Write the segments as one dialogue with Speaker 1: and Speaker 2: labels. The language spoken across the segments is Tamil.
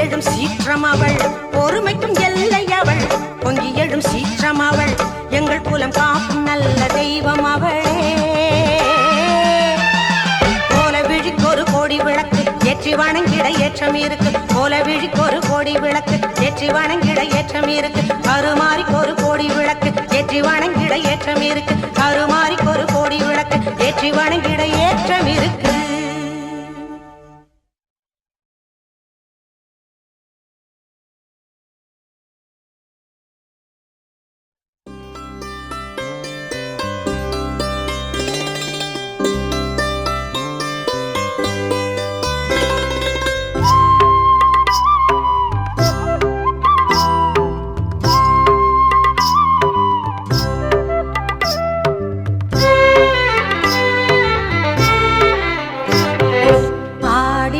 Speaker 1: எழும் சீற்றம் அவள், பொறுமைக்கும் எல்லை அவள். பொங்கி எழும் சீற்றம் அவள், எங்கள் குலம் காக்கும் நல்ல தெய்வம் அவளே. கோல விழிக்கொரு கோடி விளக்கு ஏற்றி வணங்கிட ஏற்றம் இருக்கு. கோல விழிக்கொரு கோடி விளக்கு ஏற்றி வணங்கிட ஏற்றம் இருக்கு. கருமாரிக்கு ஒரு கோடி விளக்கு ஏற்றி வணங்கிட ஏற்றம் இருக்கு. கருமாரிக்கு ஒரு கோடி விளக்கு ஏற்றி வணங்கிட ஏற்றம் இருக்கு.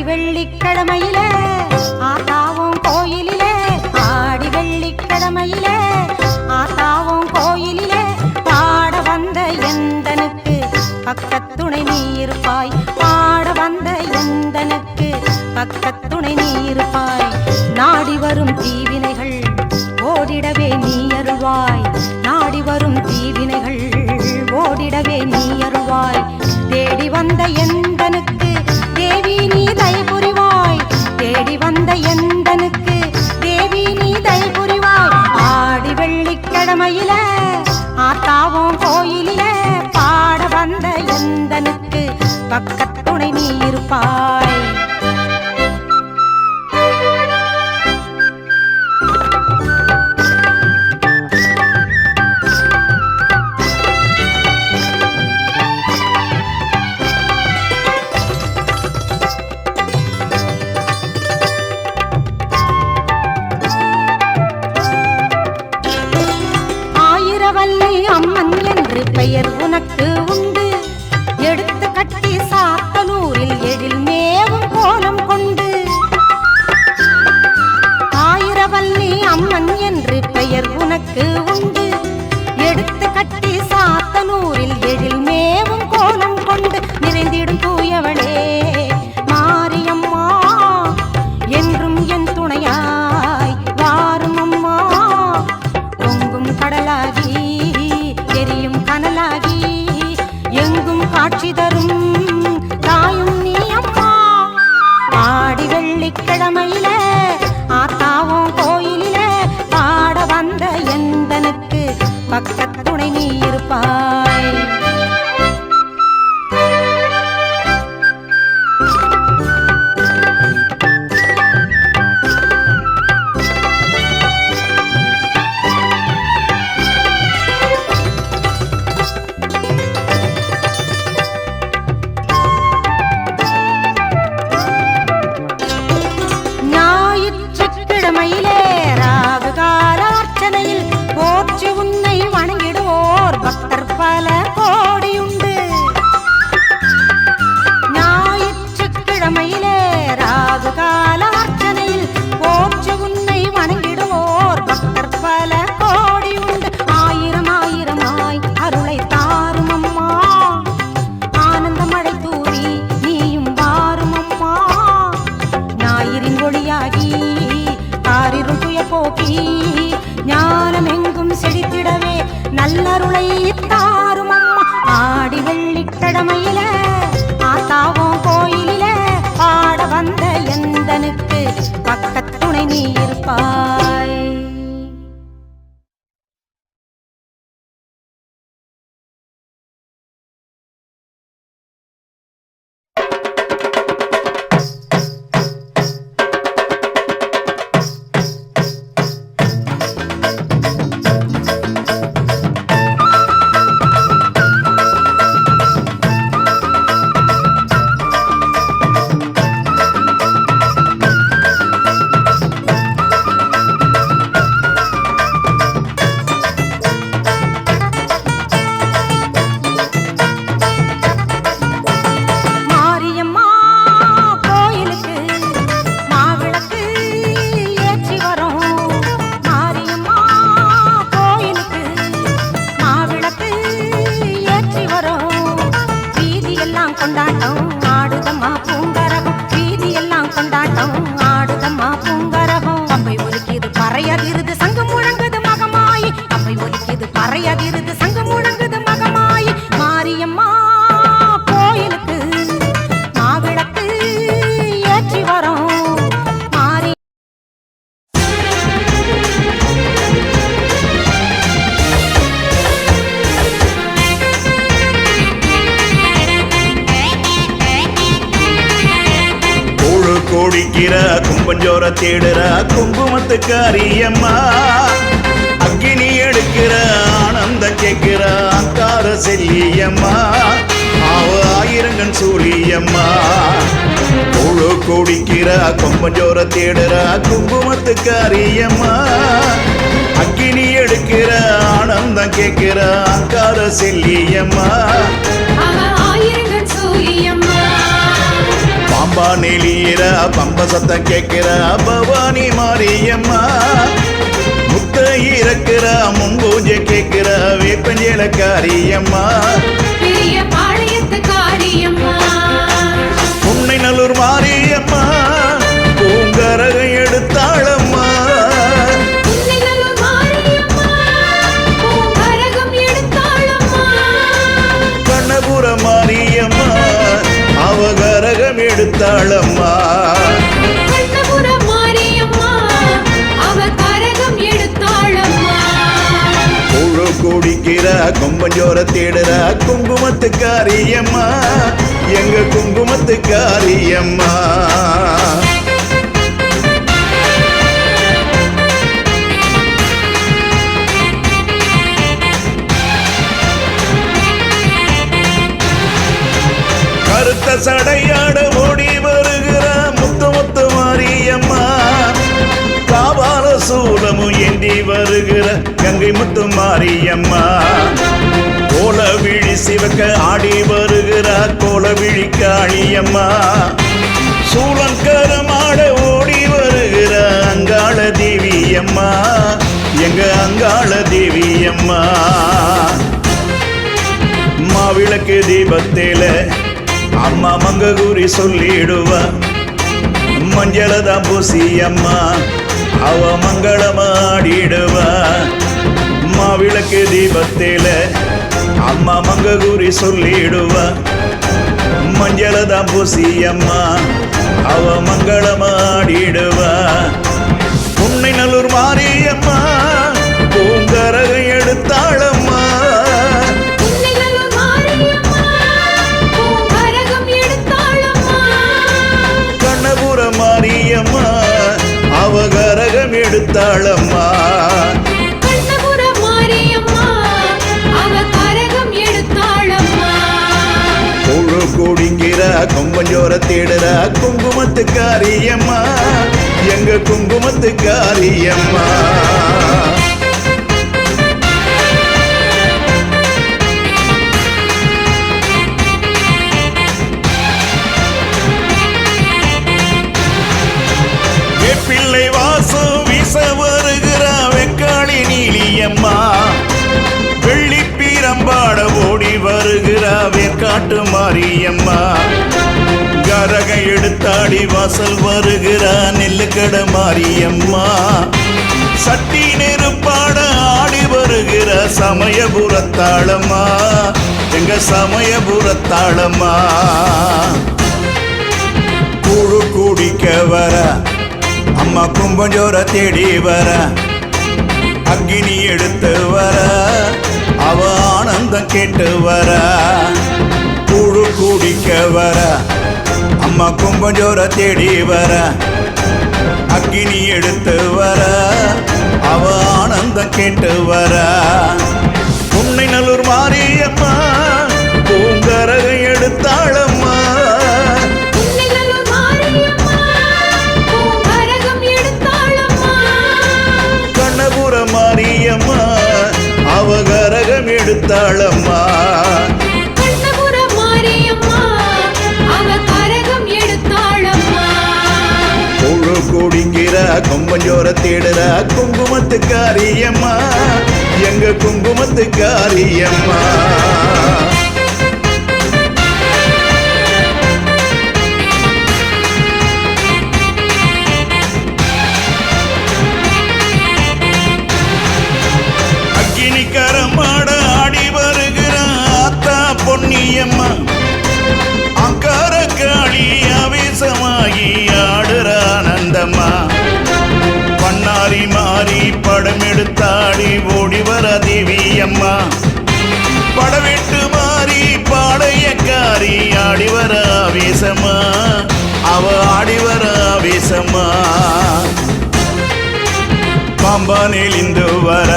Speaker 1: வெள்ளிக்கிழமையில ஆத்தாவும் கோயிலிலே, ஆடி வெள்ளிக்கிழமையில ஆத்தாவும் கோயிலிலே பாட வந்த எந்தனுக்கு பக்கத்துணை நீ இருப்பாய். பாட வந்த எந்தனுக்கு பக்கத்துணை நீ இருப்பாய். நாடி வரும் தீவினைகள் ஓடிடவே நீ அருள்வாய். நாடி வரும் தீவினைகள் ஓடிடவே நீ அருள்வாய். தேடி வந்த எந்தனுக்கு தேவி நீ தயை புரிவாய். தேடி வந்த எந்தனுக்கு தேவி நீ தயை புரிவாய். ஆடி வெள்ளிக்கிழமையில ஆத்தாவும் கோயிலில பாட வந்த எந்தனுக்கு பக்கத்துணை நீ இருப்பாய். அம்மன் என்று பெயர் உனக்கு உண்டு. எடுத்து கட்டி சாத்தனூரில் எழில் மேவும் கோலம் கொண்டு. ஆயிரவல்லி அம்மன் என்று பெயர் உனக்கு உண்டு. எடுத்து கட்டி சாத்தனூரில் எழில் மேவும் கோலம் கொண்டு. நிறைந்திடும் தூயவளே மாரியம்மா, என்றும் என் துணையாய் வாரும் அம்மா. பொங்கும் கடலாகி எரியும் கனலாகி எங்கும் காட்சி தரும் தாயும் நீ அம்மா. ஆடி வெள்ளிக்கிழமையில ஆத்தாவும் கோயிலில பாட வந்த எந்தனுக்கு பக்கத்துணை நீ இருப்பாய். ஞாயிற்றுக்கிழமையிலே ராகு கால அர்ச்சனையில் போற்றி உன்னை வணங்கிடுவோர் பக்தர் பல கோடியுண்டு. ஞாயிற்றுக்கிழமையிலே ராகு கால அர்ச்சனையில் போற்றி உன்னை வணங்கிடுவோர் பக்தர் பல கோடியுண்டு. ஆயிரம் ஆயிரமாய் அருளை தாரும் அம்மா. ஆனந்த மழை தூவி நீயும் வாரும் அம்மா. ஞாயிறின் ஒளியாகி காரிருள் துய போக்கி ஞானம் எங்கும் செழித்திடவே நல்லருளை தாரும் அம்மா. ஆடி வெள்ளிக்கிழமையில ஆத்தாவும் கோயிலில பாட வந்த எந்தனுக்கு பக்கத்துணை நீ இருப்பாய். ஆடுதம்மா பூங்கரகம் கம்பை ஒலிக்குது பறையதிருது சங்கம் முழங்குது மகமாயி கம்பை ஒலிக்குது பறையதிருது சங்கம் முழங்குது மகமாயி மாரியம்மா கோயிலுக்கு மாவிளக்கு ஏற்றி வரோம்
Speaker 2: கோடிக்கிற கும்பஞ்சோர தேடுற குங்குமத்துக்காரியம்மா அக்கினி எடுக்கிற ஆனந்தம் கேட்கிற அங்கார செல்லியம்மா ஆவ ஆயிரங்கன் சூழியம்மா கோழு கோடிக்கிற கும்பஞ்சோர தேடுற குங்குமத்துக்காரியம்மா அக்கினி எடுக்கிற ஆனந்தம் கேட்கிற அங்கார செல்லியம்மா பாம்பா நெளியிற பம்ப சத்தம் கேட்கிற பவானி மாரியம்மா முத்த இறக்கிற முன்பூஜை கேட்கிற வேப்பஞ்சேலக்காரியம்மா
Speaker 3: பெரிய பாளையத்துக்காரியம்மா
Speaker 2: உன்னை நல்லூர் மாரியம்மா பூங்கரகம் எடுத்தாளம்மா கண்ணபுர மாரியம்மா அவகரகம் எடுத்தாளம்மா
Speaker 3: கண்ணபுர மாரியம்மா அவகரகம் எடுத்தாளம்மா
Speaker 2: கோழு கோடிக்கிற கொம்பஞ்சோர தேடுற குங்குமத்துக்காரியம்மா எங்க குங்குமத்துக்காரியம்மா கருத்த சடையாட ஓடி வருகிற முத்து முத்து மாரியம்மா காபால சூலமும் ஏந்தி வருகிற கங்கை முத்து மாரியம்மா கோல விழி சிவக்க ஆடி வருகிற கோல விழி காளியம்மா சூலங்கரமாட ஓடி வருகிற அங்காள தேவியம்மா எங்க அங்காள தேவியம்மா மாவிளக்கு தீபத்தில அம்மா மங்ககூரி சொல்லிடுவா மஞ்சளதான் பூசி அம்மா அவ மங்களமாடிடுவா மாவிளக்கு தீபத்தில அம்மா மங்ககூரி சொல்லிடுவா மஞ்சளதான் பூசி அம்மா அவ மங்களமாடிடுவா உன்னை நல்லூர் மாரியம்மா பூங்கரகம் எடுத்தாளம்மா மாரியம்மா அவகரகம் எடுத்தாளம்மா
Speaker 3: கண்ணபுர மாரியம்மா அவகரகம் எடுத்தாளம்மா
Speaker 2: கோழு கோடிக்கிற கொம்பஞ்சோர தேடுற குங்குமத்துக்காரியம்மா எங்க குங்குமத்துக்காரியம்மா பிள்ளை வாசம் வீச வருகிற வெக்காளி நீலியம்மா வெள்ளி பீரம்பாட ஓடி வருகிற வேற்காட்டு மாரியம்மா கரக எடுத்தாடி வாசல் வருகிற நெல்லுக்கட மாரியம்மா சட்டி நெருப்பாட ஆடி வருகிற சமயபுரத்தாளம்மா எங்க சமயபுரத்தாளம்மா கூழு கூடிக்க வர அம்மா கும்பஞ்சோர தேடி வர அக்கினி எடுத்து வர அவ ஆனந்தம் கேட்டு வர கூழு கூடிக்க வர அம்மா கும்பஞ்சோர தேடி வர அக்கினி எடுத்து வர அவ ஆனந்தம் கேட்டு வர உன்னை நல்லூர் மாரியம்மா பூங்கரகம் எடுத்தாளம்மா கண்ணபுர மாரியம்மா அவகரகம் எடுத்தாளம்மா
Speaker 3: கண்ணபுர மாரியம்மா அவகரகம் எடுத்தாளம்மா
Speaker 2: கோழு கோடிக்கிற கொம்பஞ்சோர தேடுற குங்குமத்துக்காரியம்மா எங்க குங்குமத்துக்காரியம்மா மாறி படம் எடுத்தாடி ஓடி வர தேவி அம்மா படவெட்டு மாறி பாளையக்காரி ஆடி வர ஆவேசமா அவ ஆடி வர ஆவேசமா பாம்பானில் இந்து வர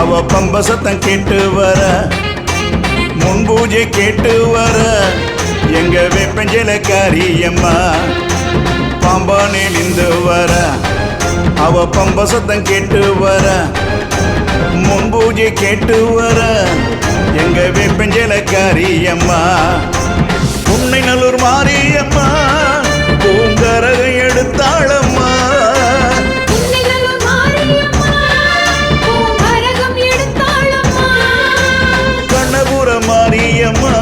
Speaker 2: அவ பம்ப சத்தம் கேட்டு வர முன்பூஜை கேட்டு வர எங்க வேப்பஞ்சலக்காரி அம்மா பாம்பானில் இந்து வர அவ பம்ப சத்தம் கேட்டு வர முன்பூஜை கேட்டு வர எங்க வேப்பஞ்சலக்காரி அம்மா உன்னை நல்லூர் மாரியம்மா பூங்கரக எடுத்தாளம்மா கண்ணபுர மாரியம்மா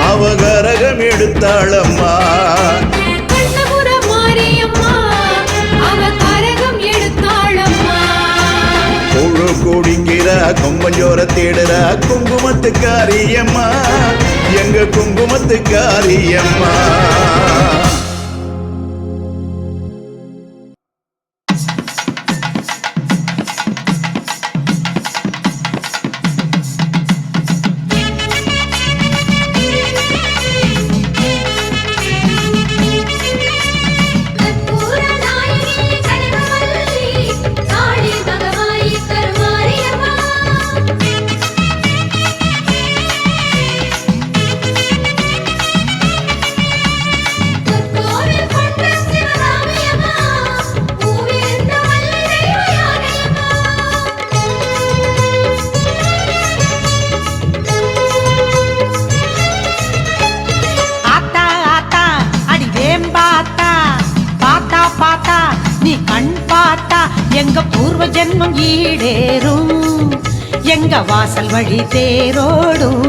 Speaker 2: அவ கரகம் எடுத்தாளம்மா குடிக்கிற கொம்பஞ்சோர தேடுற குங்குமத்துக்காரியம்மா எங்க குங்குமத்துக்காரியம்மா
Speaker 1: எங்க பூர்வ ஜென்மம் ஈடேறும் எங்க வாசல் வழி தேரோடும்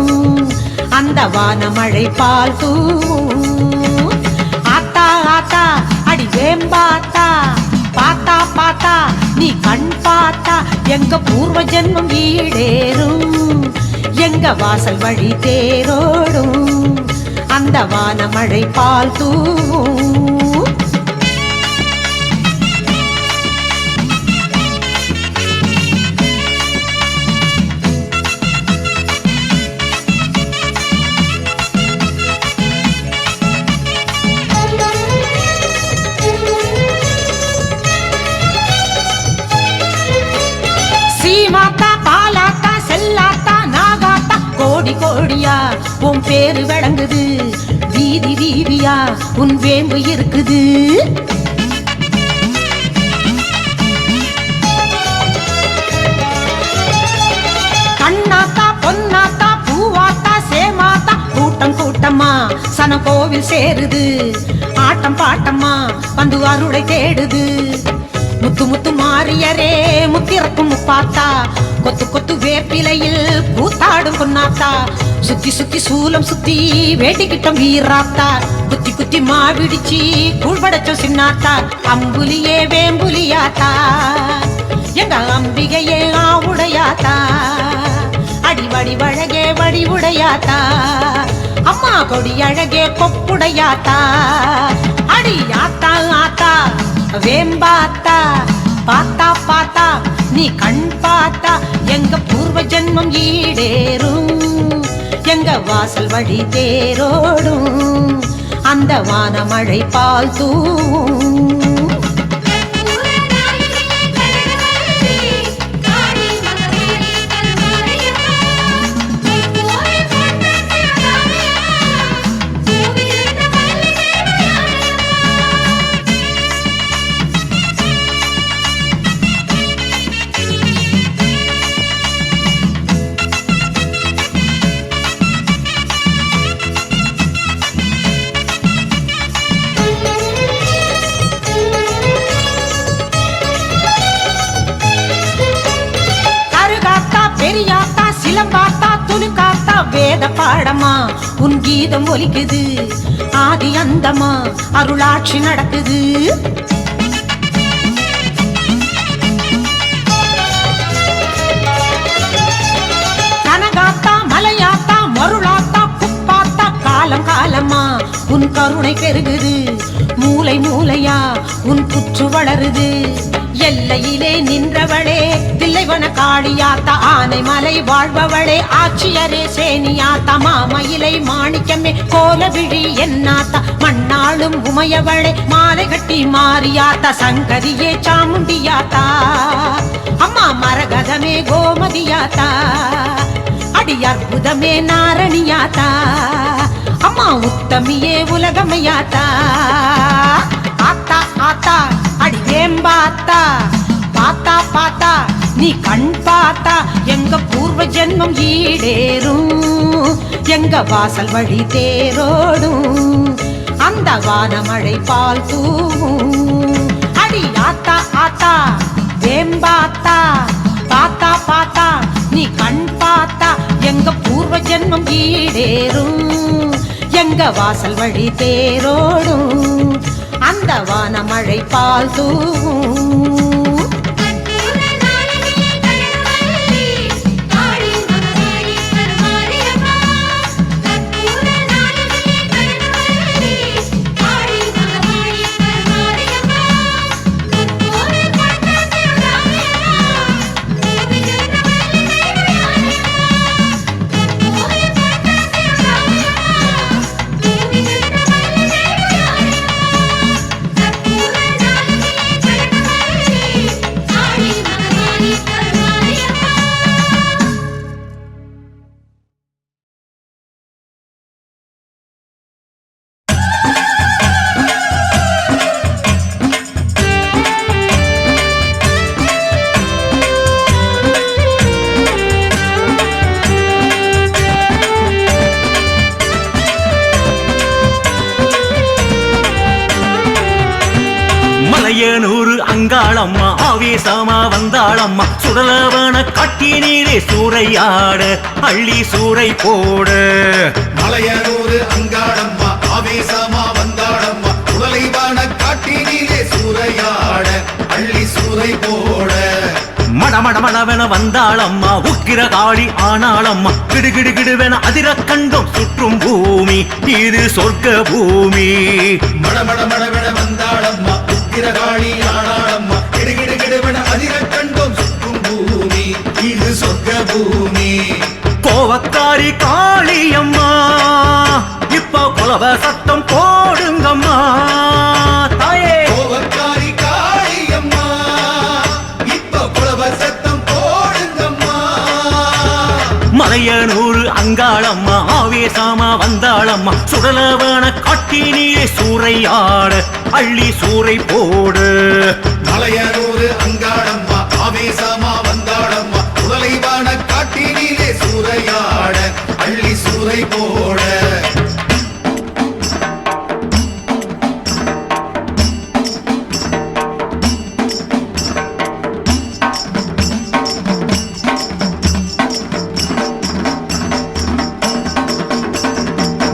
Speaker 1: அந்த வானமழை பால் தூவும் ஆத்தா ஆத்தா அடி வேம்பாத்தா பாத்தா பாத்தா நீ கண் பார்த்தா எங்க பூர்வ ஜென்மம் ஈடேறும் எங்க வாசல் வழி தேரோடும் அந்த வானமழை பால் தூவும் சீமாத்தா பாலாத்தா செல்லாத்தா நாகாத்தா கோடி கோடியா உன் பேரு விளங்குது வீதி வீதியா உன் வேம்பு இருக்குது கண்ணாத்தா பொன்னாத்தா பூவாத்தா சேமாத்தா கூட்டம் கூட்டமா சன கோவில் சேருது ஆட்டம் பாட்டம்மா வந்து அருளை தேடுது முத்து முத்து மாரியரே முத்திறக்கும் முப்பாத்தா கொத்து கொத்து வேப்பிலையில் கூத்தாடும் பொன்னாத்தா சுத்தி சுத்தி சூலம் சுத்தி வேட்டிக்கிட்டம் வீராத்தா குத்தி குத்தி மாவிடிச்சி கூழ்படைச்சோம் சின்னாத்தா அம்புலியே வேம்புலியாத்தா எங்க அம்பிகையே ஆவுடையாத்தா அடி வடி வழகே வடி உடையாத்தா அம்மா கொடி அழகே கொப்புடையாத்தா அடி ஆத்தா ஆத்தா வேம்பாத்தா பாத்தா பாத்தா நீ கண் பார்த்தா எங்க பூர்வ ஜென்மம் ஈடேறும் எங்க வாசல் வழி தேரோடும் அந்த வானமழை பால் தூவும் பெரியாத்தா சிலம்பாத்தா துணுக்காத்தா வேத பாடமா உன் கீதம் ஒலிக்குது ஆதி அந்தமா அருளாட்சி நடக்குது கனகாத்தா மலையாத்தா மருளாத்தா குப்பாத்தா காலம் காலமா உன் கருணை பெருகுது மூளை மூளையா உன் புற்று வளருது எல்லையிலே நின்றவளே தில்லைவன காளியாத்தா ஆனை மலை வாழ்பவளே ஆட்சியரே சேனியாத்தா மாமயிலை மாணிக்கமே கோலவிழி என்னாத்தா மண்ணாளும் உமையவளே மாலை கட்டி மாறியாத்தா சங்கரியே சாமுண்டியாத்தா அம்மா மரகதமே கோமதியாத்தா அடி அற்புதமே நாரணியாத்தா அம்மா உத்தமியே உலகமையாத்தா ஆத்தா ஆத்தா அடி வேம்பாத்தா பாத்தா பாத்தா நீ கண் பார்த்தா எங்க பூர்வ ஜென்மம் ஈடேறும் எங்க வாசல் வழி தேரோடும் அந்த வானமழை பால் தூவும் அடி ஆத்தா ஆத்தா வேம்பாத்தா பாத்தா பாத்தா நீ கண் பார்த்தா எங்க பூர்வ ஜென்மம் ஈடேறும் எங்க வாசல் வழி தேரோடும் அந்த வானமழை பால் தூவும்
Speaker 4: அங்காளம்மா ஆவேசமா வந்தாளம்மா சுடலவன காட்டி நீரே சூறையாட அள்ளி சூறை போட
Speaker 2: மலையனூர் அங்காளம்மா ஆவேசமா வந்தாளம்மா சுடலைவான காட்டி நீரே சூறையாட அள்ளி சூறை போட
Speaker 4: மடமடமடவென வந்தாளம்மா உக்கிர காளி ஆனாளம்மா கிடுகிடு கிடுவென அதிர கண்டோம் சுற்றும் பூமி இது சொர்க்க பூமி
Speaker 2: மடமடமடவென வந்தாளம்மா உக்கிர காளி ஆனாளம்மா கிடுகிடு கிடுவென அதிர கண்டோம் சுற்றும் பூமி இது சொர்க்க பூமி
Speaker 4: கோவக்காரி காளியம்மா இப்ப கொலவ சத்தம் போடுங்கம்மா தாயே
Speaker 2: கோவக்காரி காளியம்மா இப்ப கொலவ சத்தம் போடுங்கம்மா
Speaker 4: மலையனூர் அங்காளம்மா ஆவேசமா வந்தாளம்மா சுடலவன காட்டி நீரே சூறையாட அள்ளி சூறை போடு
Speaker 2: மலையனூர் அங்காளம்மா ஆவேசமா வந்தாளம்மா சுடலைவான காட்டி நீரே சூறையாட அள்ளி சூறை போட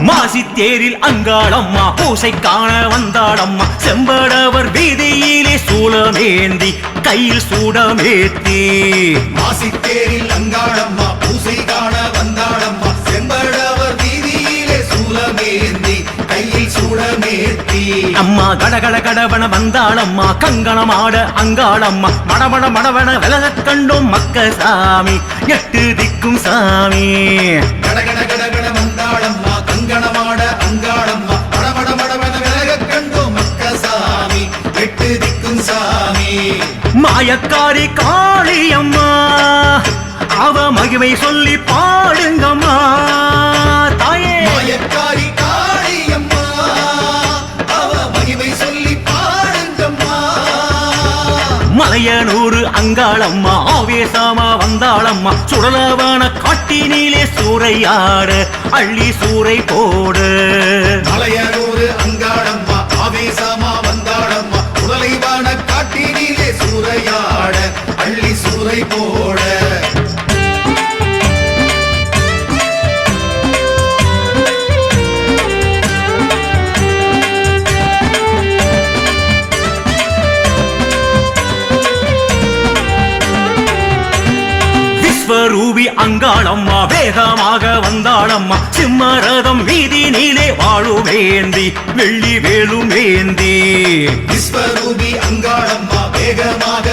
Speaker 4: மாசித்தேரில் அங்காளம்மா பூசை காண வந்தாளம்மா செம்படவர் வீதியிலே சூலமேந்தி கையில் சூடமேத்தி
Speaker 2: மாசித்தேரில் அங்காளம்மா பூசை காண வந்தாளம்மா செம்படவர் வீதியிலே சூலமேந்தி கையில் சூடமேத்தி
Speaker 4: அம்மா கடகட கடவன வந்தாளம்மா கங்கணமாட அங்காளம்மா மடமட மடவன விலகக் கண்டோம் மக்க சாமி எட்டு திக்கும் சாமி
Speaker 2: கடகட கடகட வந்தாளம்மா கங்கணமாட அங்காளம்மா மடமட மடவன விலகக் கண்டோம் மக்க சாமி எட்டு திக்கும் சாமி
Speaker 4: மாயக்காரி காளியம்மா அவ மகிமை சொல்லி பாடுங்கம்மா தாயே
Speaker 2: மாயக்காரி காளியம்மா அவ மகிமை சொல்லி பாடுங்கம்மா
Speaker 4: மலையனூர் அங்காளம்மா ஆவேசமா வந்தாளம்மா சுடலவன காட்டினிலே சூறையாட அள்ளி சூறை போடு
Speaker 2: மலையனூர் அங்காளம்மா ஆவேசமா வந்தாளம்மா சுடலைவான காட்டினிலே சூறையாட அள்ளி சூறை போட
Speaker 4: ரூபி அங்காளம்மா வேகமாக வந்தாளம்மா சிம்மரதம் வீதி நீலே வாழுமேந்தி வெள்ளி வேலுமேந்தி
Speaker 2: விஸ்வரூபி அங்காளம்மா வேகமாக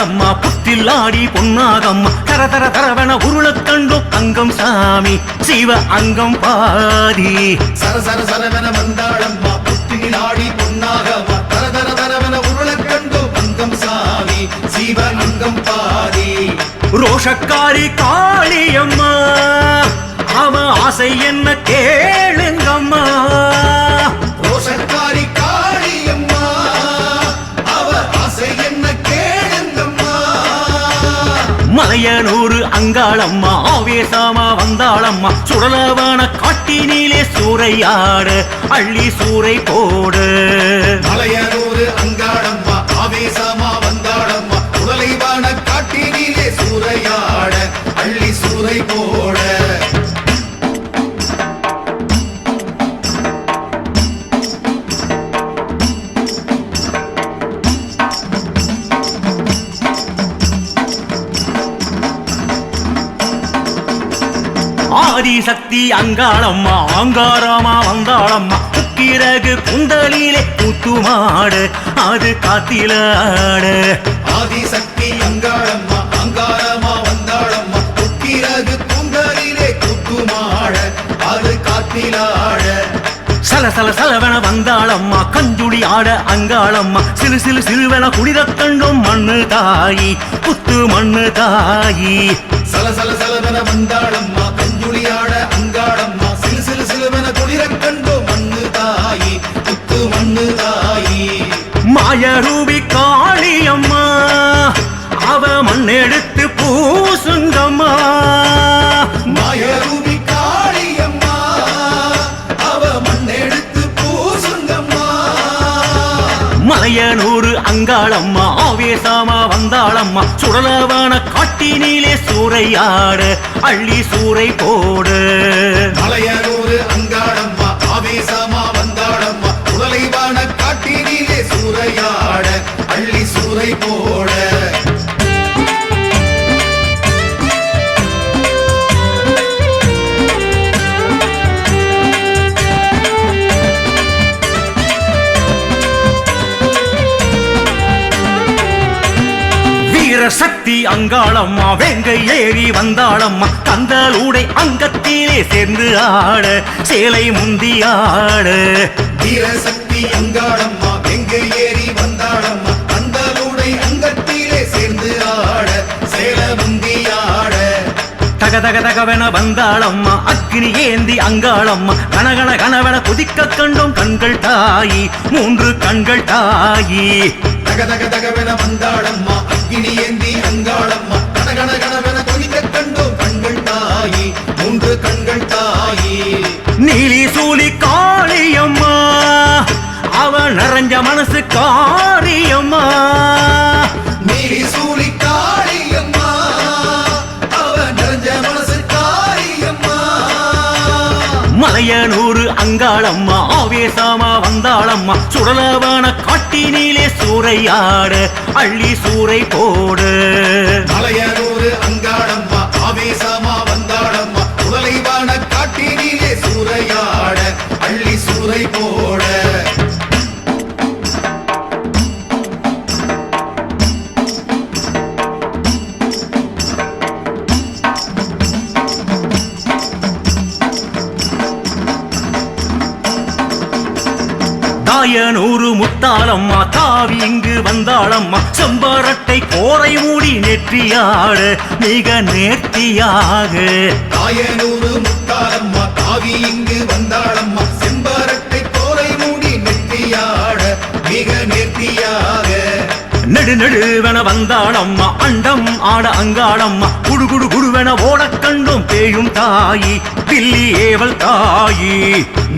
Speaker 4: அங்காளம்மா புத்தில் ஆடி பொன்னாகம்மா தர தர தரவன உருளக் கண்டும் அங்கம் சாமி சிவ அங்கம் பாதி
Speaker 2: சர சர சரவன வந்தாளம்மா புத்தினில் ஆடி பொன்னாகம்மா தர தர தரவன உருளக் கண்டும் அங்கம் சாமி சிவ அங்கம் பாதி
Speaker 4: ரோஷக்காரி காளியம்மா அவ ஆசை என்ன கேளுங்கம்மா
Speaker 2: ரோஷக்காரி காளியம்மா அவ ஆசை என்ன கேளுங்கம்மா
Speaker 4: மலையனூரு அங்காளம்மா ஆவேசமா வந்தாளம்மா சுடலவன காட்டினிலே சூறையாடு அள்ளி சூறை போடு
Speaker 2: மலையனூரு அங்காளம்மா ஆவேசமா வந்தாளம்மா உடலைவான காட்டினிலே சூறையாட அள்ளி சூறை போட
Speaker 4: ஆதிசக்தி அங்காளம்மா ஆங்காரமா வந்தாளம்மா உக்கிரகு குந்தலிலே கூத்துமாடு அது காத்திலாடு
Speaker 2: ஆதிசக்தி அங்காளம்மா அங்காரமா வந்தாளம்மா உக்கிரகு குந்தலிலே கூத்துமாட அது காத்திலாட
Speaker 4: சல சல சலவன வந்தாளம்மா கஞ்சுடி ஆட அங்காளம்மா சிறு சிறு சிறுவன குளிரக் கண்டும் மண்ணு தாயி புத்து மண்ணு தாயி
Speaker 2: சல சல சலவன வந்தாளம்மா கஞ்சுளியாட அங்காளம்மா சிலு சிலு சிலுவன குளிரக் கண்டோ மண்ணு தாயி புத்து மண்ணு தாயி
Speaker 4: மாயரூபி காளியம்மா அவ மண்ணெடுத்து பூசுங்கம்மா
Speaker 2: மாயரூபி காளியம்மா அவ மண்ணெடுத்து பூசுங்கம்மா
Speaker 4: மலையனூரு அங்காளம்மா ஆவேசமா வந்தாளம்மா சுடலவன காட்டினிலே சூறையாடு அள்ளி சூறை போடு
Speaker 2: மலையனூரு அங்காளம்மா ஆவேசமா வந்தாளம்மா உடலைவான காட்டினிலே சூறையாட அள்ளி சூறை போட
Speaker 4: சக்தி அங்காளம்மா வெங்கை ஏறி வந்தாளம்மா கந்தலூடை அங்கத்திலே சேர்ந்து ஆட சேலை முந்தி ஆட
Speaker 2: வீரசக்தி அங்காளம்மா வெங்கை ஏறி வந்தாளம்மா கந்தலூடை அங்கத்திலே சேர்ந்து ஆட சேல முந்தி ஆட
Speaker 4: தக தக தகவென வந்தாளம்மா அக்கினி ஏந்தி அங்காளம்மா கனகன கனவென குதிக்க கண்டும் கண்கள் தாயி மூன்று கண்கள் தாயி
Speaker 2: தக தக தகவென வந்தாளம்மா அக்கினி ஏந்தி அங்காளம்மா கனகன கனவென கொதிக்க கண்டோம் கண்கள் தாயி மூன்று கண்கள் தாயி
Speaker 4: நீலி சூலி காளியம்மா அவ நிறைஞ்ச மனசு காரியம்மா
Speaker 2: நீலி சூலி காளியம்மா அவ நிறைஞ்ச மனசு காரியம்மா
Speaker 4: மலையனூரு அங்காளம்மா ஆவேசமா வந்தாளம்மா சுடலவன காட்டினிலே சூறையாடு அள்ளி சூறை போடு
Speaker 2: மலையனூரு அங்காளம்மா ஆவேசமா வந்தாளம்மா உடலைவான காட்டினிலே சூறையாட அள்ளி சூறை போட
Speaker 4: தாயனூரு முத்தாளம்மா தாவி இங்கு வந்தாளம்மா செம்பரட்டை கோரை மூடி நெற்றியாடு மிக நேர்த்தியாக
Speaker 2: தாயனூரு முத்தாளம்மா தாவி இங்கு வந்தாளம்மா செம்பரட்டை கோரை மூடி நெற்றியாட மிக நேர்த்தியாக
Speaker 4: நெடு நெடுவென வந்தாளம்மா அண்டம் ஆட அங்காளம்மா குடு குடு குடுவென ஓடக் கண்டும் பேயும் தாயி பில்லி ஏவல் தாயி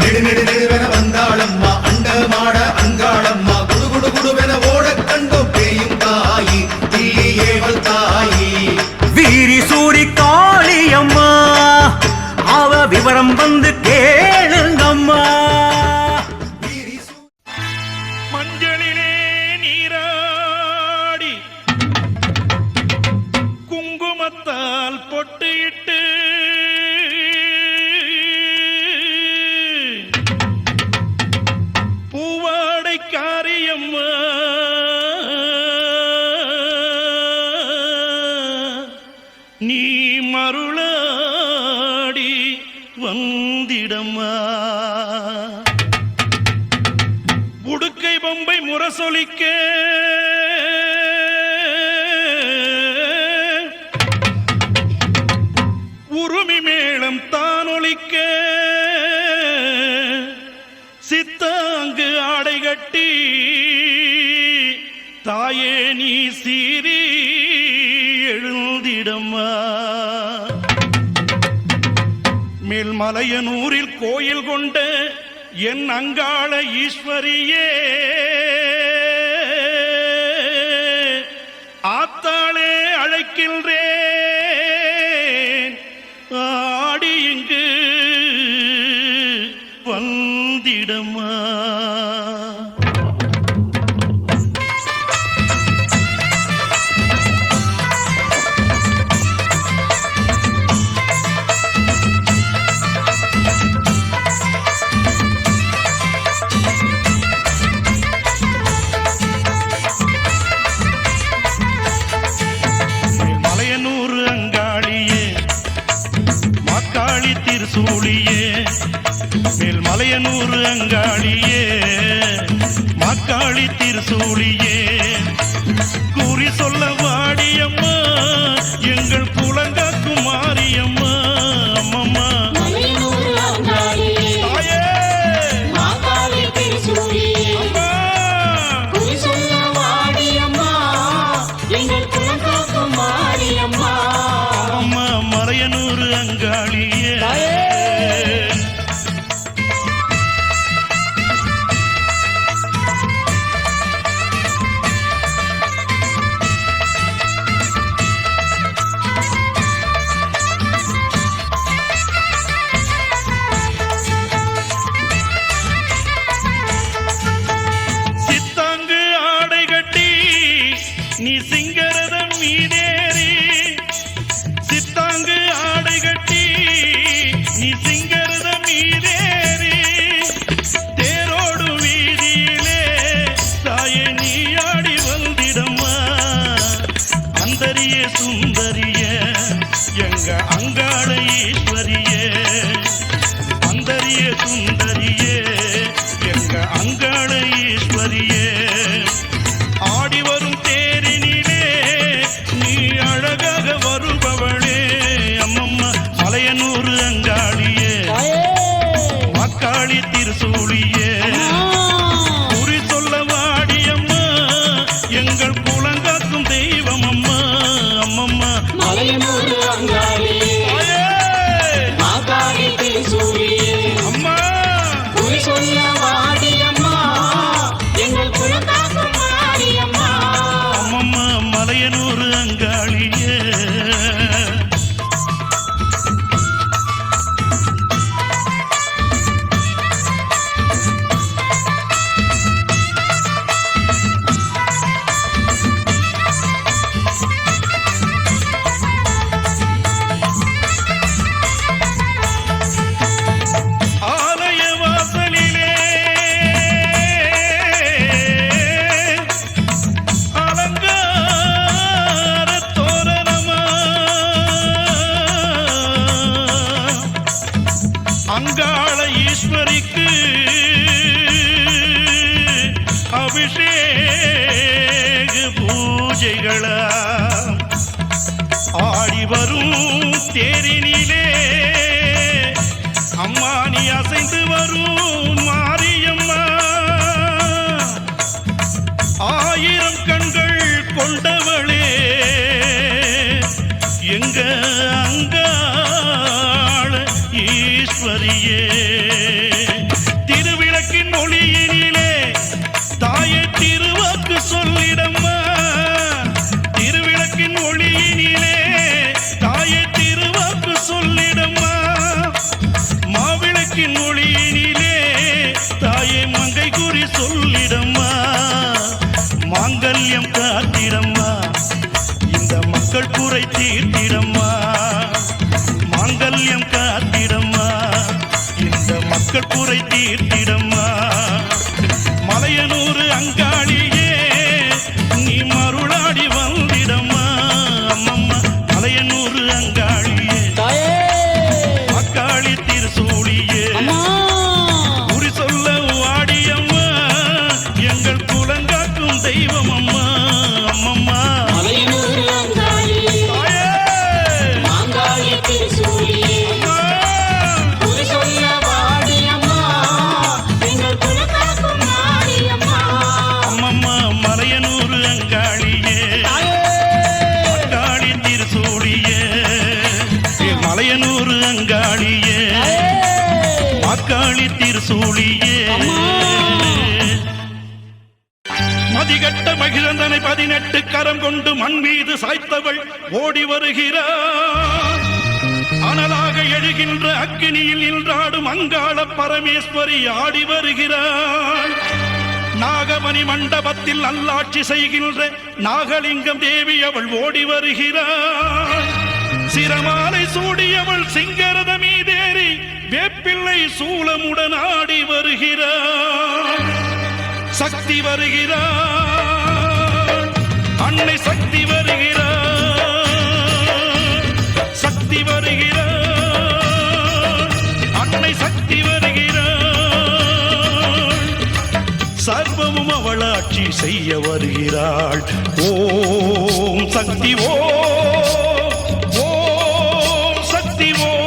Speaker 2: நெடு நெடு நெடுவென வந்தாளம்மா அண்டமாட அங்காளம்மா குடு குடு குடுவென ஓடக் கண்டோம் பேயும் தாயி பில்லி ஏவல் தாயி
Speaker 4: வீரி சூரி காளியம்மா அவ விவரம் வந்து கேளுங்கம்மா
Speaker 5: மஞ்சளிலே நீராடி குங்குமத்தால் பொட்டிட்டு பூவாடை காரியம்மா வந்திடம்மா உடுக்கை பொம்பை முரசொலிக்க உருமி மேளம் தானொலிக்க சித்தாங்கு ஆடை கட்டி தாயே நீ சீரி எழுந்திடம்மா மேல்மலையனூரில் கோயில் கொண்ட என் அங்காள ஈஸ்வரியே ஆத்தாளே அழைக்கின்றேன் ஆடி இங்கு வந்திடம்மா திருசூழியே மேல்மலையனூர் அங்காளியே மாக்காளி திருசூழியே கூறி சொல்ல வாடியம்மா எங்கள் குலங்காக்கும் மாரியம்மா அம்மம்மா அம்மா மலையனூர் அங்காளியே சித்தாங்கு ஆடை கட்டி நீ சிங்கரதம் மீதேறி சித்தாங்கு ஆடை கட்டி நீ சிங்கரதம் மீதேறி தேரோடு வீதியிலே தாயே நீ ஆடி வந்திடம்மா அந்தரிய சுந்தரிய எங்க அங்காள ஈஸ்வரியே அந்தரிய சுந்தரியே எங்க அங்காள ஈஸ்வரியே ஆடி வரும் தேரினிலே நீ அழகாக வருபவளே அம்மம்மா மலையனூர் அங்காளியே மக்காளி திருசூழியே குறி சொல்ல வாடியம்மா எங்கள் குலங்காக்கும் தெய்வம் அம்மா அம்மம்மா
Speaker 6: மலையனூர் அங்காளியே மாகாளி திருசூழியே
Speaker 5: அம்மா
Speaker 6: குறி சொல்ல வாடியம்மா எங்கள் குலங்காக்கும் மாரியம்மா
Speaker 5: அம்மம்மா மலையனூர் அங்காளியே ஆலய வாசலிலே அலங்கார தோரணமா அங்காள ஈஸ்வரிக்கு அபிஷேக பூஜைகளா ஆடி வரும் தேரினிலே அம்மா நீ அசைந்து வரும் மாரியம்மா ஆயிரம் கண்கள் கொண்டவளே எங்க அங்காள ஈஸ்வரியே திருவிளக்கின் ஒளியினிலே தாயே திருவாக்கு சொல்லிடம்மா திருவிளக்கின் ஒளியினிலே தாயே திருவாக்கு சொல்லிடம்மா மாவிளக்கின் ஒளியினிலே தாயே மங்கை குறி சொல்லிடம்மா மாங்கல்யம் காத்திடம்மா இந்த மக்கள் குறை தீர்த்திடம்மா மாங்கல்யம் காத்திடம்மா இந்த மக்கள் குறை தீர்த்திடம்மா மலையனூர் அங்காளியே நீ மருளாடி வந்திடம்மா அம்மம்மா மலையனூர் அங்காளியே மக்காளி திருசூழி காளி திருசூழியே மதிகட்ட மகிழந்தனை 18 கரம் கொண்டு மண் மீது சாய்த்தவள் ஓடி வருகிறார். அனலாக எழுகின்ற அக்கினியில் நின்றாடும் அங்காள பரமேஸ்வரி ஆடி வருகிறாள். நாகமணி மண்டபத்தில் நல்லாட்சி செய்கின்ற நாகலிங்கம் தேவி அவள் ஓடி வருகிறாள். சிரமாலை சூடியவள் சிங்கரத மீதேறி வேப்பிள்ளை சூலமுடன் ஆடி வருகிறாள். சக்தி வருகிறாள், அன்னை சக்தி வருகிறாள், சக்தி வருகிறாள், அன்னை சக்தி வருகிறாள். சர்வமும் அவளாட்சி செய்ய வருகிறாள். ஓம் சக்தி ஓம் சக்தி ஓம்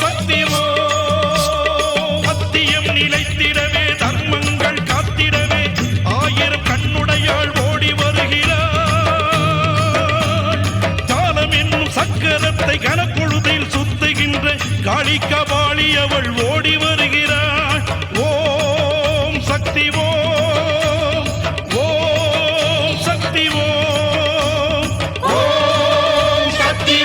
Speaker 5: சக்தி சத்தியம் நிலைத்திடவே தர்மங்கள் காத்திடவே ஆயிரம் கண்ணுடையாள் ஓடி வருகிறாள். காலம் என்னும் சக்கரத்தை கனப்பொழுதில் சுத்துகின்ற காளி கபாலி அவள் ஓடி வருகிறாள். ஓம் சக்தி ஓம் சக்தி ஓம் சக்தி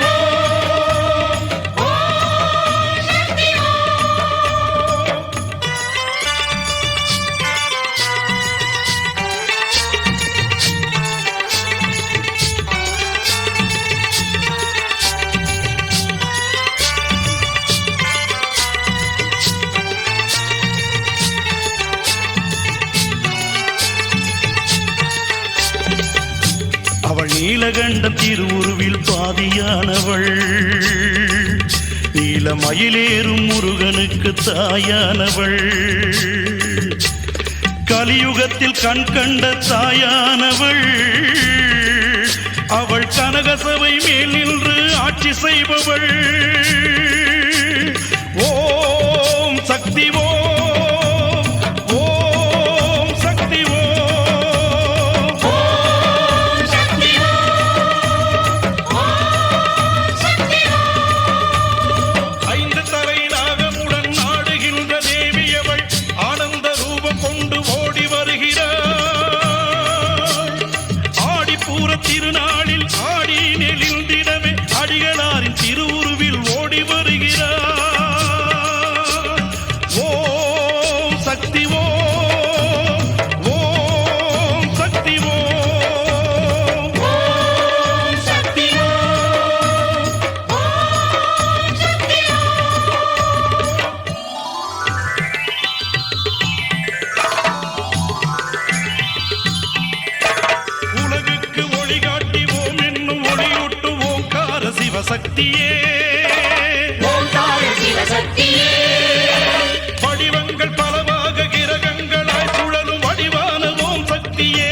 Speaker 5: அவள் நீலகண்டம் திருவுருவில் பாதியானவள். நீலமயிலேறும் முருகனுக்கு தாயானவள். கலியுகத்தில் கண் கண்ட தாயானவள். அவள் கனகசபை மேல் நின்று ஆட்சி செய்பவள். ஓம் சக்தி ஓம் சக்தி ஐந்து தலை நாகமுடன் நாடுகின்ற தேவியவள் ஆனந்த ரூபம் கொண்டு ஓடி வருகிறாள். ஆடிப்பூர திருநாளில் ஆடி நெளிந்திடவே அடிகளாரின் திருவுருவில் ஓடி வருகிறாள். ஓம் சக்தி ஓம் சக்தி ஓம் சக்தி உலகுக்கு ஒளி காட்டிவோம் என்னும் ஒளியூட்டுவோம் கார சிவசக்தியே. வடிவங்கள் பலவாக கிரகங்களாய் சுழலும் வடிவான ஓம் சக்தியே.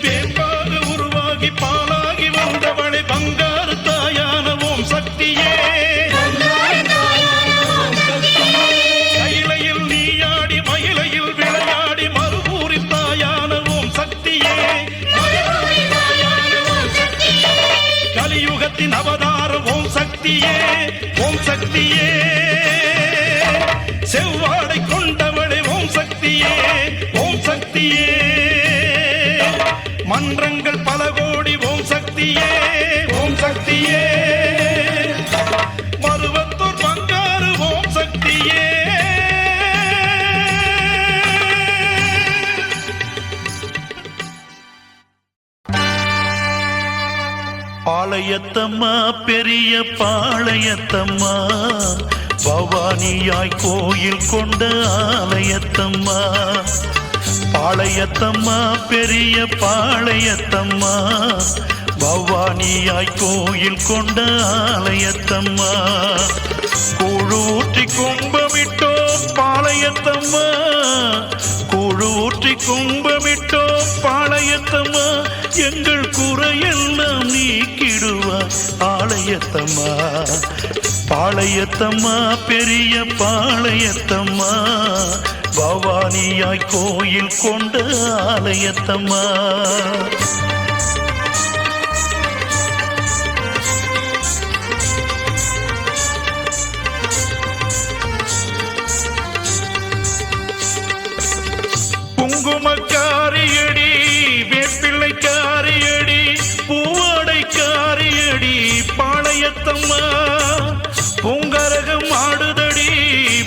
Speaker 5: வேம்பாக உருவாகி பாலாகி வந்தவளை பங்காரு தாயான ஓம் சக்தியே. கையிலையில் நீயாடி மயிலையில் விளையாடி மறுபூரி தாயான ஓம் சக்தியே. கலியுகத்தின் அவதாரம் ஓம் சக்தியே. ஓம் சக்தியே செவ்வாடை கொண்டவளே ஓம் சக்தியே. ஓம் சக்தியே மன்றங்கள் பல கோடி ஓம் சக்தியே. ஓம் சக்தியே மருவத்தூர் பங்காரு ஓம் சக்தியே. பாளையத்தம்மா பெரிய பாளையத்தம்மா பவானியாய் கோயில் கொண்ட ஆலயத்தம்மா. பாளையத்தம்மா பெரிய பாளையத்தம்மா பவானியாய் கோயில் கொண்ட ஆலயத்தம்மா. கூழூற்றி கும்பமிட்டோ பாளையத்தம்மா. கூழூற்றி கும்பமிட்டோ பாளையத்தம்மா. எங்கள் குறையெல்லாம் நீக்கிடுவார் ஆலயத்தம்மா. பாளையத்தம்மா பெரிய பாளையத்தம்மா பவானியாய் கோயில் கொண்ட ஆலயத்தம்மா குங்குமக்காரியடி வேப்பிள்ளைக்காரியடி பூவாடைக்காரியடி பாளையத்தம்மா பூங்கரகம் ஆடுதடி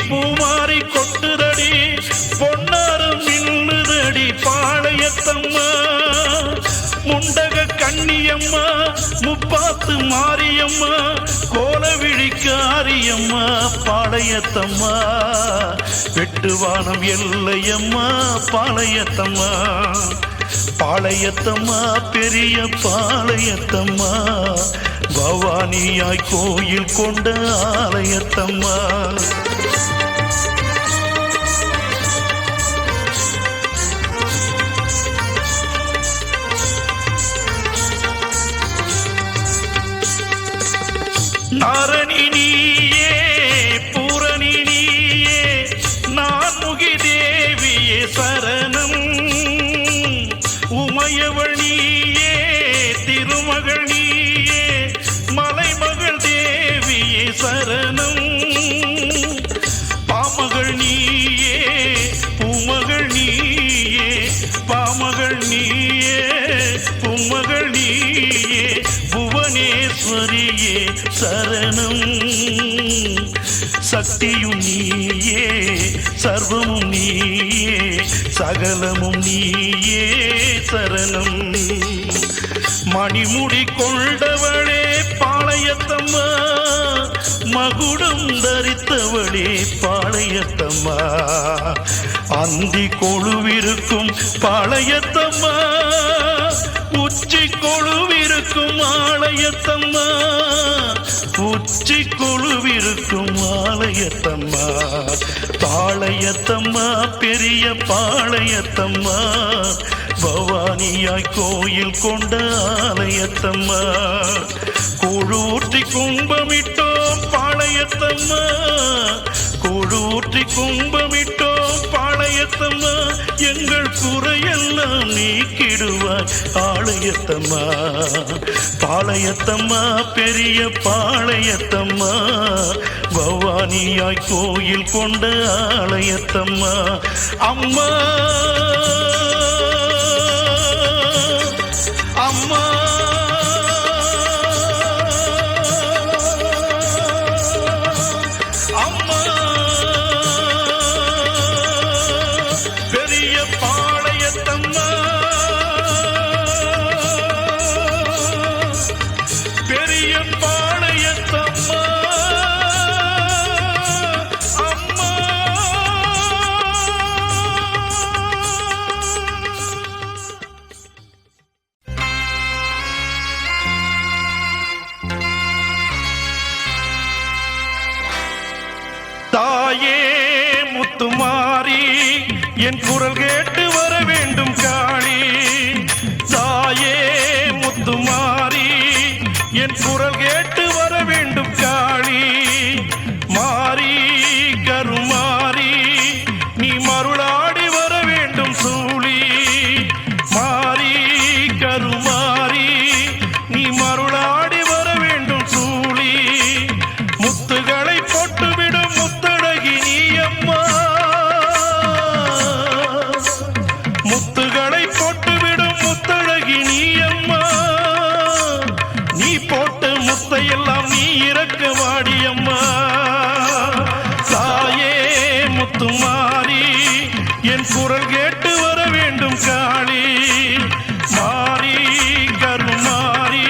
Speaker 5: பூமாரி கொட்டுதடி பொன்னாரம் மின்னுதடி பாளையத்தம்மா முண்டக கண்ணியம்மா முப்பாத்து மாரியம்மா கோலவிழிக்காரியம்மா பாளையத்தம்மா வெட்டுவானம் எல்லையம்மா பாளையத்தம்மா பாளையத்தம்மா பெரிய பாளையத்தம்மா பவானியாய் கோயில் கொண்ட ஆலயத்தம்மா நாரணி நீயே பூரணி நீயே நான்முகி தேவியே சரணம் உமையவள் நீயே திருமகள் நீயே மலைமகள் தேவியே சரணம் பாமகள் நீயே பூமகள் நீயே பாமகள் நீயே பூமகள் நீயே புவனேஸ்வரியே சரணம் சக்தியும் நீயே சர்வமும் நீயே சகலமும் நீயே சரணம் மணிமுடி கொண்டவளே பாளையத்தம்மா மகுடம் தரித்தவளே பாளையத்தம்மா அந்தி கொழுவிருக்கும் பாளையத்தம்மா உச்சி கொழுவிருக்கும் ஆலயத்தம்மா உச்சி கொழுவிருக்கும் ஆலயத்தம்மா பாளையத்தம்மா பெரிய பாளையத்தம்மா பவானியாய் கோயில் கொண்ட ஆலயத்தம்மா கூழூற்றி கும்பமிட்டோம் பாளையத்தம்மா கூழூற்றி கும்பமிட்டோம் பாளையத்தம்மா எங்கள் குறையெல்லாம் நீக்கிடுவாய் ஆலயத்தம்மா பாளையத்தம்மா பெரிய பாளையத்தம்மா பவானியாய் கோயில் கொண்ட ஆலயத்தம்மா அம்மா அம்மா அம்மா பெரிய பாளையத்தம்மா பெரிய பாளையத்தம்மா அம்மா தாயே முத்துமாரி என் குரல் கேட்டு வர வேண்டும் காளி தாயே முத்துமாரி என் குரல் கேட்டு வர வேண்டும் காளி மாறி கருமாறி நீ மருளாடி வர வேண்டும் சூழி மாறி கருமாறி நீ மருளாடி வர வேண்டும் சூழி முத்துகளை போட்டுவிடும் முத்தழகி நீ அம்மா முத்துகளை போட்டுவிடும் முத்தழகி நீ அம்மா நீ போட்ட முத்தையெல்லாம் நீ இறக்க வாடியம்மா தாயே முத்துமாரி என் குரல் கேட்டு வர வேண்டும் காளி மாறி கருமாறி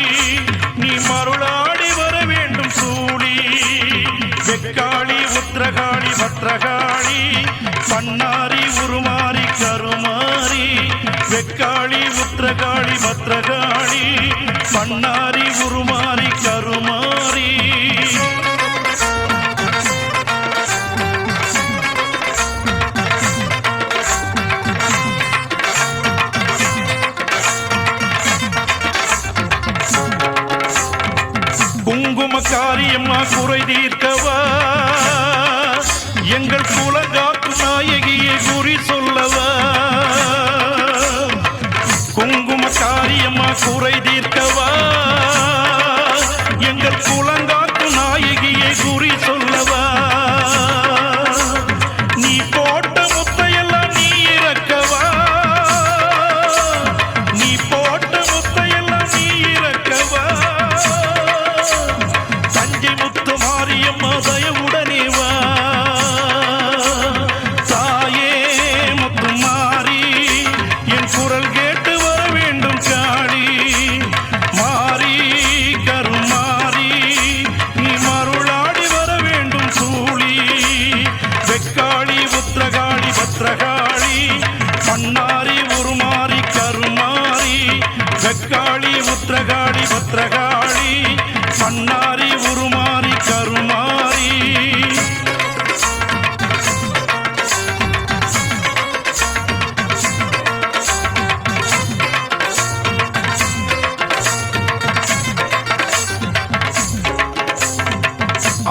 Speaker 5: நீ மருளாடி வர வேண்டும் சூழி வெக்காளி உத்திரகாளி பத்ரகாளி பண்ணாரி உருமாறி கருமாறி வெக்காளி உத்திரகாளி பத்ரகாளி பண்ணாரி உருமாறி கருமாறி குங்கும காரியம்மா குறை தீர்க்கவா எங்கள் குலங்காக்கு நாயகியை குறி சொல்லவா குங்கும காரியம்மா குறை தீர்க்கவா எங்கள் குலங்காக்கு நாயகியை குறி சொல்லவா நீ போட்ட முத்தையெல்லாம் நீ இறக்கவா நீ போட்ட முத்தையெல்லாம் நீ இறக்கவா தஞ்சை முத்து மாரியம்மா தயவுடனே வா தாயே முத்து மாறி என் குரல் கேட்டு வர வேண்டும் காளி மாறி கருமாறி நீ மருளாடி வர வேண்டும் சூழி வெக்காளி உத்திரகாளி பத்ரகாளி பண்ணாரி உருமாறி கருமாறி வெக்காளி உத்திரகாளி பத்ரகாளி பண்ணாரி உருமாறி கருமாறி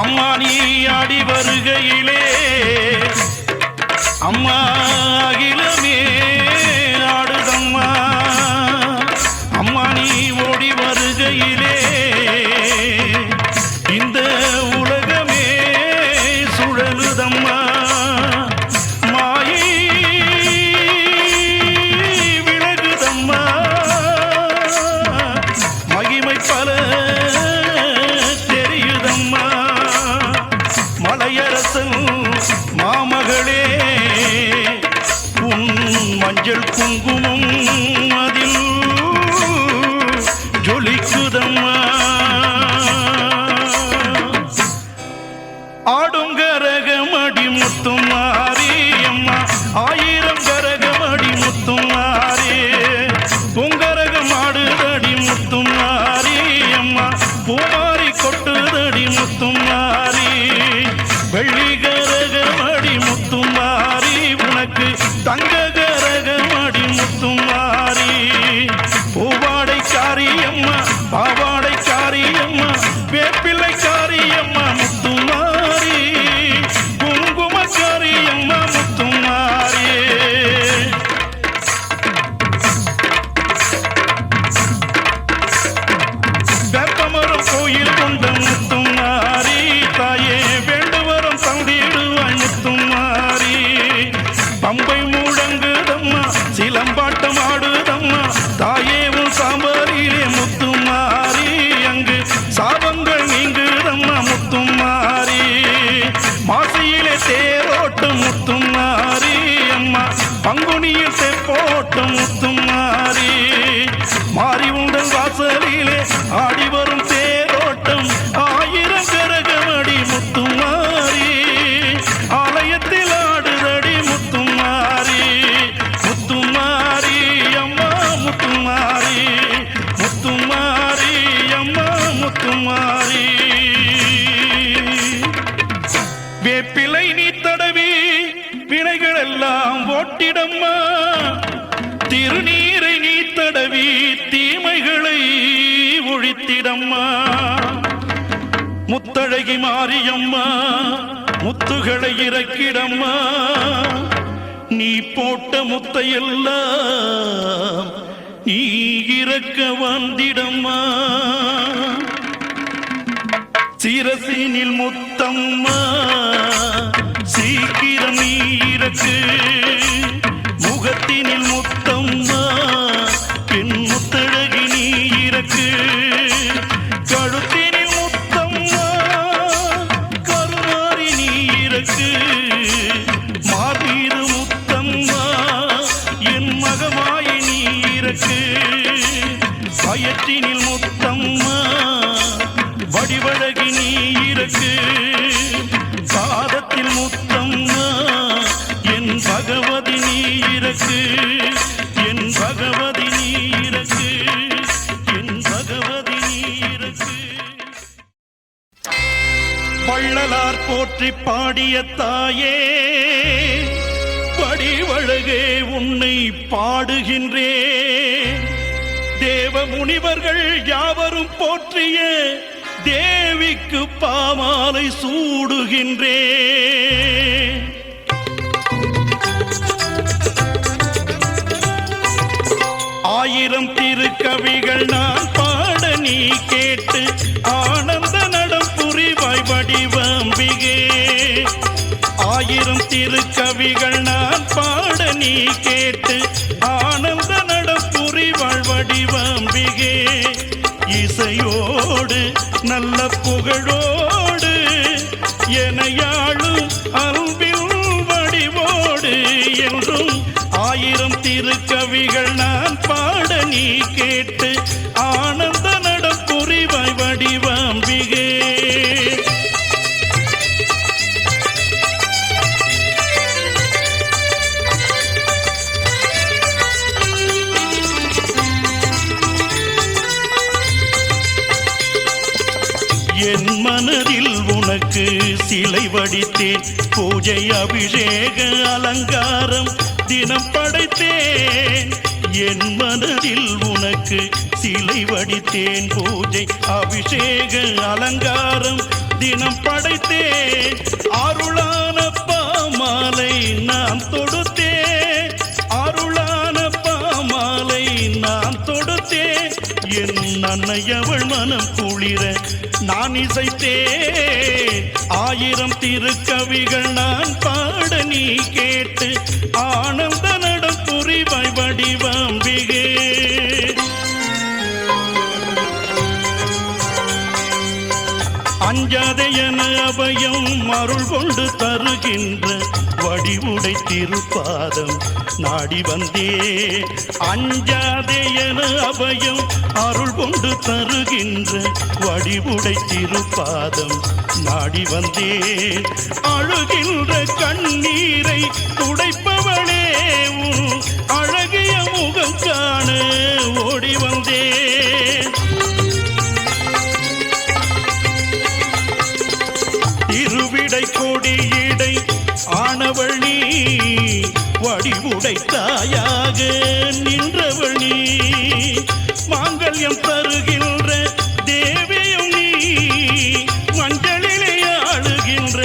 Speaker 5: அம்மா நீ ஆடி வருகையிலே அம்மா அகிலமே ஆடுதம்மா அம்மா நீ ஓடி வருகையிலே இந்த உலகமே சுழலுதம்மா மாயை விலகுதம்மா மகிமை பல தெரியுதம்மா மலையரசன் மாமகளே உன் மஞ்சள் குங்குமம் அதில் ஜொலிக்குதம்மா ஆடும் கரகமடி முத்துமாரி அம்மா ஆயிரம் கரகமடி முத்துமாரி பொங்கரகம் ஆடுதடி முத்துமாரி அம்மா பூமாரி கொட்டுதடி முத்துமாரி வெள்ளி கரகமடி முத்துமாரி உனக்கு தங்க கரகமடி முத்துமாரி பூவாடை காரியம்மா பாவாடை காரியம்மா வேப்பிள்ளை காரியம்மா முத்துமாரி குங்கும காரியம்மா முத்துமாரி வேப்பமரம் கோயில் கொண்ட முத்துமாரி தாயே வேண்டுவரம் தந்திடுவாய் முத்துமாரி பம்பை முழங்குதம்மா சிலம்பாட்டம் ஆடுதம்மா தாயே உன் சாம்பாரிலே முத்துமாரி அங்கு சாபங்கள் நீங்குதம்மா முத்துமாரி மாசியிலே தேரோட்டம் முத்துமாரி அம்மா பங்குனியில் தெப்போட்டம் முத்துமாரி மாறி உங்கள் வாசலிலே ஆடி வரும் தேரோட்டம் ஆயிரம் கரகமடி முத்துமாரி ஆலயத்தில் ஆடுதடி முத்துமாரி முத்துமாரி அம்மா முத்துமாரி முத்துமாரி அம்மா முத்துமாரி வேப்பிலை நீ தடவி வினைகள் எல்லாம் ஓட்டிடம்மா திருநீரை நீ தடவி தீமைகளை ஒழித்திடம்மா முத்தழகி மாரியம்மா முத்துகளை இறக்கிடம்மா நீ போட்ட முத்தையெல்லாம் நீ இறக்க வந்திடம்மா சிரசினில் முத்தம்மா சீக்கிரம் நீ இறக்கு முகத்தினில் முத்தம்மா பெண் முத்தழகி நீ இறக்கு கழுத்தினில் முத்தம்மா கருமாறி நீ இறக்கு மார்பீது முத்தம்மா என் மகமாயை நீ இறக்கு பயற்றினில் முத்தம்மா வடிவழகி நீ இறக்கு பாதத்தில் முத்தம்மா என் பகவதி நீ இறக்கு என் பகவதி நீ இறக்கு என் பகவதி நீ இறக்கு வள்ளலார் போற்றி பாடிய தாயே படிவழகே உன்னை பாடுகின்றேன் தேவ முனிவர்கள் யாவரும் போற்றிய தேவிக்கு பாமாலை சூடுகின்றேன். ஆயிரம் திருக்கவிகள் நான் பாட நீ கேட்டு ஆனந்த நடம் புரிவாய் வடிவம்பிகே. ஆயிரம் திருக்கவிகள் நான் பாட நீ கேட்டு ஆனந்த நடம் புரிவாய் வடிவம்பிகே. இசையோடு நல்ல புகழோடு எனையாளும் அன்பில் வடிவோடு என்றும் ஆயிரம் திருக்கவிகள் நான் பாட நீ கேட்டு ஆனந்த நடம் புரிவாய் வடிவம்பிகே. என் மனதில் உனக்கு சிலை வடித்தேன், பூஜை அபிஷேக அலங்காரம் தினம் படைத்தேன். என் மனதில் உனக்கு சிலை வடித்தேன், பூஜை அபிஷேக அலங்காரம் தினம் படைத்தேன். அருளான பாமாலை நான் தொடுத்தேன், அருளான பாமாலை நான் தொடுத்தேன். என் அன்னையவள் மனம் குளிர நான் இசைத்தேன். ஆயிரம் திருக்கவிகள் நான் பாட நீ கேட்டு ஆனந்த நடம் புரிவாய் வடிவம்பிகே. அஞ்சாதே என அபயம் அருள் கொண்டு தருகின்ற வடிவுடை திருப்பாதம் நாடி வந்தே. அஞ்சாதே என அபயம் அருள் கொண்டு தருகின்ற வடிவுடை திருப்பாதம் நாடி வந்தே. அழுகின்ற கண்ணீரை துடைப்பவளே உன் அழகிய முகம் காண ஓடி வந்தே. திருவிடை கொடியிடை ஆனவள் நீ, வடிவுடை தாயாக நின்றவள் நீ. மாங்கல்யம் தருகின்ற தேவியும் நீ, மஞ்சளிலே ஆளுகின்ற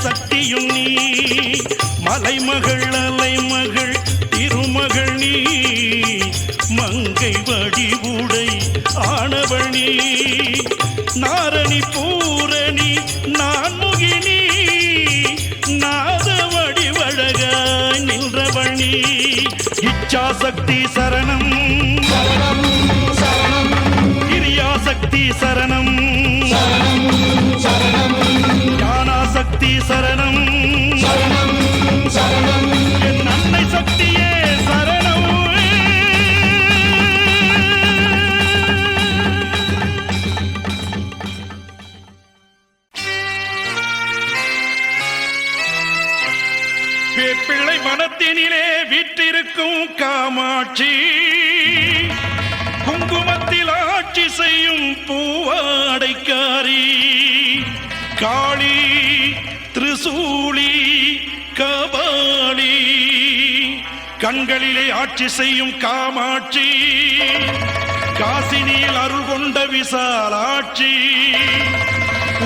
Speaker 5: சக்தியும் நீ. மலைமகள் அலைமகள் திருமகள் நீ, மங்கை வடிவுடை ஆனவள் நீ. நாரணி பூரணி நான்முகினி, நாத வடிவழகாய் நின்றவள் நீ. இச்சாசக்தி சரணம் கிரியாசக்தி சரணம், ஞானாசக்தி சரணம், என் அன்னை சக்தியே சரணம். பிள்ளை மனத்தினிலே வீற்றிருக்கும் காமாட்சி, குங்குமத்தில் ஆட்சி செய்யும் பூவாடைக்காரி. காளி திரிசூலி கபாலி, கண்களிலே ஆட்சி செய்யும் காமாட்சி. காசினியில் அருள் கொண்ட விசாலாட்சி,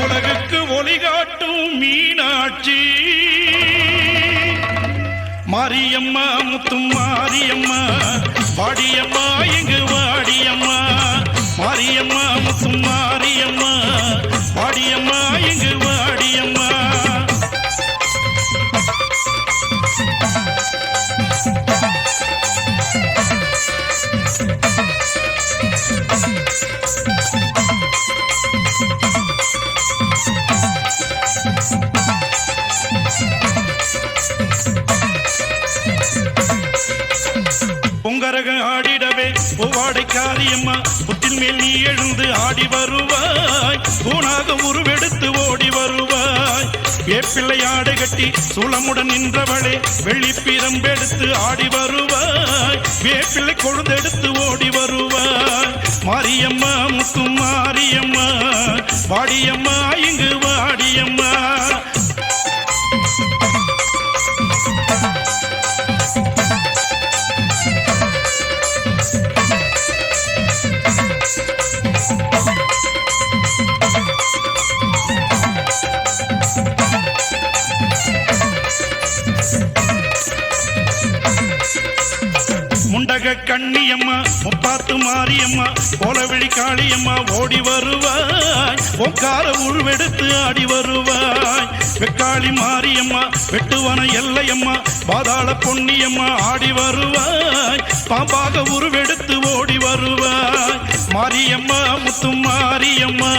Speaker 5: உலகுக்கு ஒளி காட்டும் மீனாட்சி. மாரியம்மா முத்தும் மாரியம்மா, வாடியம்மா எங்கு வாடியம்மா. மாரியம்மா முத்தும் மாரியம்மா, வாடியம்மா எங்கு வாடியம்மா. பொங்கரக ஆடிடவே பூவாடை காரியம்மா, புத்தின் மேல் நீ எழுந்து ஆடி வருவாய். பூனாக உருவெடுத்து ஓடி வருவாய். வேப்பிள்ளை ஆடை கட்டி சூளமுடன் நின்றவளே, வெள்ளி பிரம்பெடுத்து ஆடி வருவாய். வேப்பிள்ளை கொழுந்தெடுத்து ஓடி வருவாய். மாரியம்மா முத்து மாரியம்மா, வாடியம்மா இங்கு வாடியம்மா. கற்பக கண்ணியம்மா முப்பாத்து மாரியம்மா கோலவிழி காளியம்மா ஓடி வருவாய் ஓங்கார உருவெடுத்து ஆடி வருவாய் வெக்காளி மாரியம்மா வெட்டுவன எல்லையம்மா பாதாள பொன்னியம்மா ஆடி வருவாய் பாம்பாக உருவெடுத்து ஓடி வருவாய் மாரியம்மா முத்து மாரியம்மா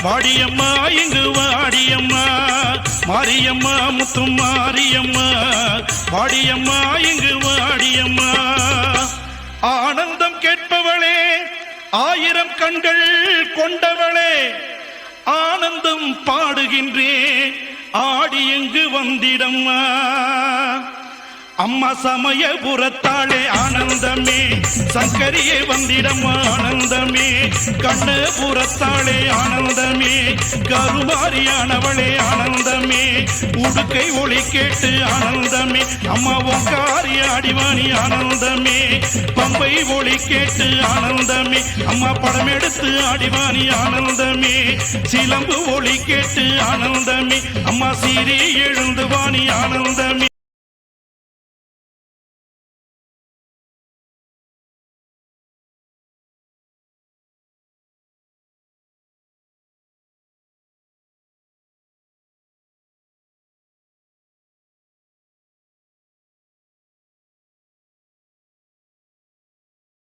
Speaker 5: வாடியம்மா இங்கு வாடியம்மா மாரியம்மா முத்து மாரியம்மா வாடியம்மா இங்கு வாடியம்மா ஆனந்தம் கேட்பவளே ஆயிரம் கண்கள் கொண்டவளே ஆனந்தம் பாடுகின்றேன் ஆடி எங்கு வந்திடம்மா அம்மா சமயபுரத்தாளே ஆனந்தமே சங்கரியே வந்திடம்மா ஆனந்தமே கண்ணபுரத்தாளே ஆனந்தமே கருமாரியானவளே ஆனந்தமே உடுக்கை ஒளி கேட்டு ஆனந்தமே அம்மா ஓங்காரி ஆடிவாணி ஆனந்தமே பம்பை ஒளி கேட்டு ஆனந்தமே அம்மா படம் எடுத்து ஆடிவாணி ஆனந்தமே சிலம்பு ஒளி கேட்டு ஆனந்தமே அம்மா சீரி எழுந்து வாணி ஆனந்தமே